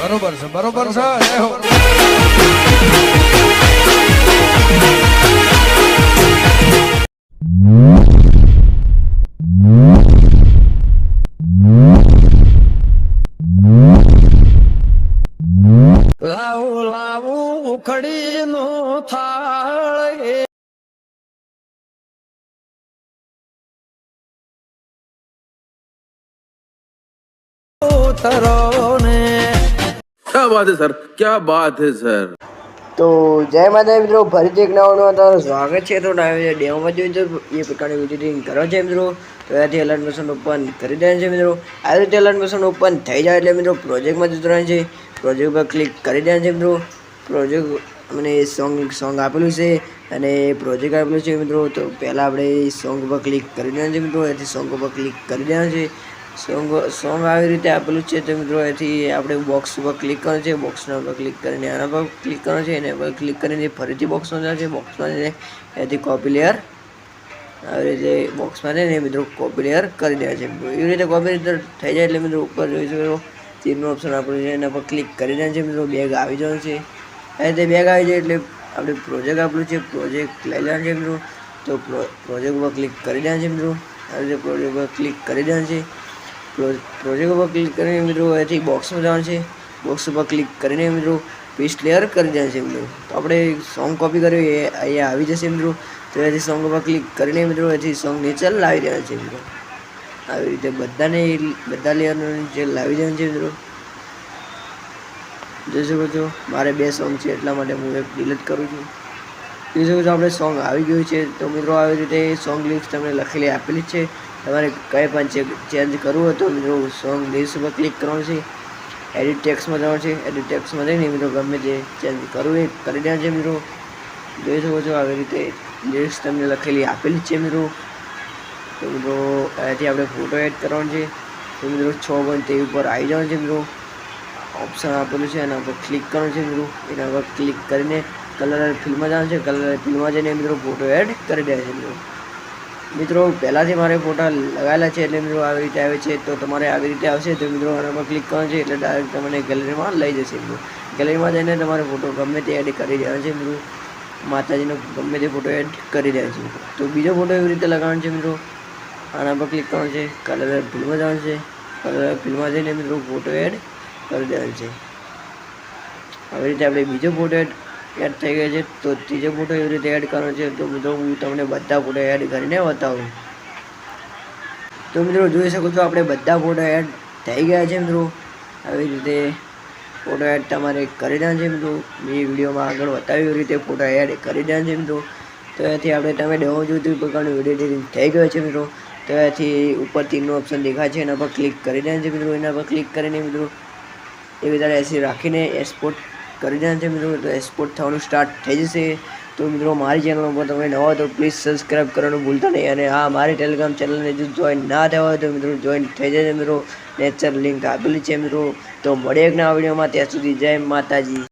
બરોબર છે બરોબર છે જય હો લાવું લાવું ઉખડી નો થાળ તરો ને क्या बात है सर, क्या बात है सर। તો જય માતા મિત્રો, ફરીથી એક નવાનો તમારું સ્વાગત છે. તો ડેમોમાં જોયું તો એ પ્રકારની વિઝિટિંગ કરો છે મિત્રો. તો ત્યાંથી એલર્ટ મોશન ઓપન કરી દેવાનું છે મિત્રો. આવી રીતે એલર્ટ મોશન ઓપન થઈ જાય એટલે મિત્રો પ્રોજેક્ટમાં જતું છે. પ્રોજેક્ટ પર ક્લિક કરી દેવાનું છે મિત્રો. પ્રોજેક્ટ મને સોંગ આપેલું છે અને પ્રોજેક્ટ આપેલું છે મિત્રો. તો પહેલાં આપણે સોંગ પર ક્લિક કરી દેવાનું છે મિત્રો. એથી સોંગ પર ક્લિક કરી દેવાનું છે. સોંગ આવી રીતે આપેલું છે. તો મિત્રો એથી આપણે બોક્સ ઉપર ક્લિક કરવાનું છે. બોક્સના ઉપર ક્લિક કરીને આના પર ક્લિક કરવાનું છે. એના પર ક્લિક કરીને ફરીથી બોક્સમાં જવાનું છે. બોક્સમાં જઈને એથી કોપી લેયર આવી રીતે બોક્સમાં જઈને મિત્રો કોપી લેયર કરી દેવા છે. એવી રીતે કોપી લેયર થઈ જાય એટલે મિત્રો ઉપર જોઈ શકો તીરનું ઓપ્શન આપણું છે એના પર ક્લિક કરી દેવાનું છે મિત્રો. બેગ આવી જવાનું છે. આ રીતે બેગ આવી જાય એટલે આપણે પ્રોજેક્ટ આપણું છે પ્રોજેક્ટ લઈ લેવાનું છે મિત્રો. તો પ્રોજેક્ટ ઉપર ક્લિક કરી દેવાનું છે મિત્રો. આવી રીતે પ્રોજેક્ટ પર ક્લિક કરી દેવાનું છે. પ્રોજેક્ટ ઉપર ક્લિક કરીને મિત્રો એથી બોક્સમાં જવાનું છે. બોક્સ ઉપર ક્લિક કરીને મિત્રો પેસ્ટ લેયર કરી દેવાનું છે મિત્રો. તો આપણે સોંગ કોપી કર્યું એ અહીંયા આવી જશે મિત્રો. તો એથી સોંગ ઉપર ક્લિક કરીને મિત્રો એથી સોંગ નીચે લાવી દેવાનું છે મિત્રો. આવી રીતે બધા લેયરનો નીચે લાવી દેવાનું છે મિત્રો. જોઈ શકો છો મારે 2 સોંગ છે એટલા માટે હું એક ડિલીટ કરું છું. જોઈ શકો છો આપણે સોંગ આવી ગયું છે. તો મિત્રો આવી રીતે સોંગ લિસ્ટ તમને લખેલી આપેલી છે. તમારે કંઈ પણ ચેન્જ કરવું હોય તો મિત્રો સોંગ લિસ્ટ ઉપર ક્લિક કરવાનું છે. એડિટ ટેક્સમાં જવાનું છે. એડિટ ટેક્સમાં જઈને મિત્રો ગમે તે ચેન્જ કરવું એ કરી દેવાનું છે મિત્રો. જોઈ શકો છો આવી રીતે લિસ્ટ તમને લખેલી આપેલી છે મિત્રો. તો મિત્રો અહીંયાથી આપણે ફોટો એડ કરવાનો છે. તો મિત્રો 6.23 ઉપર આવી જવાનું છે મિત્રો. ઓપ્શન આપેલું છે એના પર ક્લિક કરવાનું છે મિત્રો. એના પર ક્લિક કરીને કલર ફિલ્મમાં જવાનું છે. કલર ફિલ્મમાં જઈને મિત્રો ફોટો એડ કરી દેવા છે મિત્રો. મિત્રો પહેલાંથી મારે ફોટા લગાવેલા છે એટલે મિત્રો આવી રીતે આવે છે. તો તમારે આવી રીતે આવશે તો મિત્રો આના પર ક્લિક કરવાનું છે એટલે ડાયરેક્ટ તમને ગેલેરીમાં લઈ જશે મિત્રો. ગેલેરીમાં જઈને તમારે ફોટો ગમે તે એડ કરી દેવાનો છે મિત્રો. માતાજીનો ગમે તે ફોટો એડ કરી દેવાનો છે મિત્રો. તો બીજો ફોટો એવી રીતે લગાવવાનો છે મિત્રો. આના પર ક્લિક કરવાનું છે. કલર ફિલ્મમાં જવાનું છે. કલર ફિલ્મમાં જઈને મિત્રો ફોટો એડ કરી દેવાનો છે. આવી રીતે આપણે બીજો ફોટો એડ થઈ ગયો છે. તો ત્રીજો ફોટો એવી રીતે એડ કરવાનો છે. તો મિત્રો હું તમને બધા ફોટો એડ કરીને બતાવું. તો મિત્રો જોઈ શકો છો આપણે બધા ફોટો એડ થઈ ગયા છે મિત્રો. આવી રીતે ફોટો એડ તમારે કરી દેવાનું છે મિત્રો. મેં વિડીયોમાં આગળ બતાવ્યું એવી રીતે ફોટો એડ કરી દેવાનું છે મિત્રો. તો એથી આપણે તમે ડેમો જોયું પ્રકારનું વિડીયો એડિટિંગ થઈ ગયો છે મિત્રો. તો એથી ઉપર તીરનું ઓપ્શન દેખાય છે એના પર ક્લિક કરી દેવાનું છે મિત્રો. એના પર ક્લિક કરીને મિત્રો એવી રીતે એસી રાખીને એક્સપોર્ટ કરી દેવાનું છે મિત્રો. તો એક્સપોર્ટ થવાનું સ્ટાર્ટ થઈ જશે. તો મિત્રો મારી ચેનલ ઉપર તમે નવા હોય તો પ્લીઝ સબસ્ક્રાઈબ કરવાનું ભૂલતા નહીં. અને હા મારી ટેલિગ્રામ ચેનલને જો જોઈન ના થયા હોય તો મિત્રો જોઈન થઈ જાય મિત્રો. નેચર લિંક આપેલી છે મિત્રો. તો મળીએ એક નવા વિડીયોમાં. ત્યાં સુધી જય માતાજી.